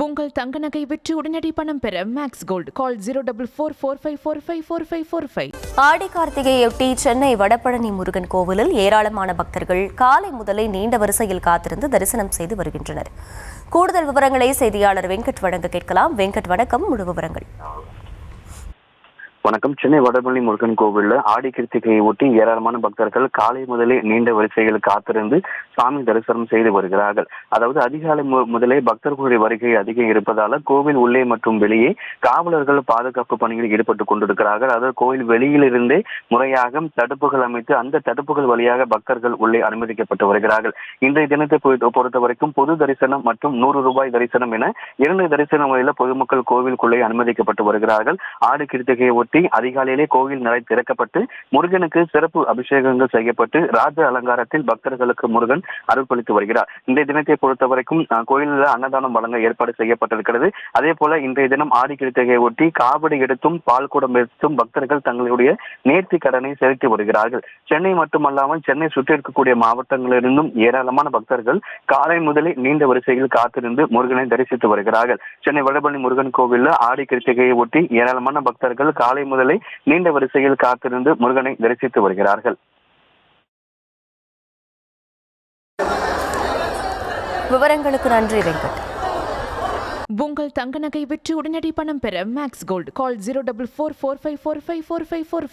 உங்கள் தங்க நகை விற்று உடனடி பணம் பெற மேக்ஸ் கோல்ட் கால் 04445454545. ஆடி கார்த்திகையொட்டி சென்னை வடபழனி முருகன் கோவிலில் ஏராளமான பக்தர்கள் காலை முதலே நீண்ட வரிசையில் காத்திருந்து தரிசனம் செய்து வருகின்றனர். கூடுதல் விவரங்களை செய்தியாளர் வெங்கட் வழங்க கேட்கலாம். வெங்கட், வணக்கம். முழு விவரங்கள். வணக்கம். சென்னை வடபழனி முருகன் கோவில்ல ஆடி கிருத்திகையை ஒட்டி ஏராளமான பக்தர்கள் காலை முதலே நீண்ட வரிசையில் காத்திருந்து சாமி தரிசனம் செய்து வருகிறார்கள். அதாவது அதிகாலை முதலே பக்தர்களுடைய வருகை அதிகம் இருப்பதால கோவில் உள்ளே மற்றும் வெளியே காவலர்கள் பாதுகாப்பு பணியில் ஈடுபட்டுக் கொண்டிருக்கிறார்கள். அதாவது கோவில் வெளியிலிருந்தே முறையாக தடுப்புகள் அமைத்து அந்த தடுப்புகள் வழியாக பக்தர்கள் உள்ளே அனுமதிக்கப்பட்டு வருகிறார்கள். இன்றைய தினத்தை பொறுத்த வரைக்கும் பொது தரிசனம் மற்றும் 100 ரூபாய் தரிசனம் என 2 தரிசன முறையில் பொதுமக்கள் கோவிலுக்குள்ளே அனுமதிக்கப்பட்டு வருகிறார்கள். ஆடி கிருத்திகையை ஒட்டி அதிகாலையிலே கோவில் நடை திறக்கப்பட்டு முருகனுக்கு சிறப்பு அபிஷேகங்கள் செய்யப்பட்டு ராஜ அலங்காரத்தில் பக்தர்களுக்கு முருகன் அருள்பளித்து வருகிறார். இன்றைய தினத்தை பொறுத்த வரைக்கும் கோயிலில் அன்னதானம் வழங்க ஏற்பாடு செய்யப்பட்டிருக்கிறது. அதே போல இன்றைய தினம் ஆடி கிருத்திகையை ஒட்டி காவடி எடுத்தும் பால் குடம் எடுத்தும் பக்தர்கள் தங்களுடைய நேர்த்தி கடனை செலுத்தி வருகிறார்கள். சென்னை மட்டுமல்லாமல் சென்னை சுற்றி இருக்கக்கூடிய மாவட்டங்களிலிருந்தும் ஏராளமான பக்தர்கள் காலை முதலே நீண்ட வரிசையில் காத்திருந்து முருகனை தரிசித்து வருகிறார்கள். சென்னை வடபழனி முருகன் கோவிலில் ஆடி கிருத்திகையை ஒட்டி ஏராளமான பக்தர்கள் காலை முதலே நீண்ட வரிசையில் காத்திருந்து முருகனை தரிசித்து வருகிறார்கள். விவரங்களுக்கு நன்றி வெங்கட். உங்கள் தங்க நகை விற்று உடனடி பணம் பெற மேக்ஸ் கோல்ட் கால் 04445454545.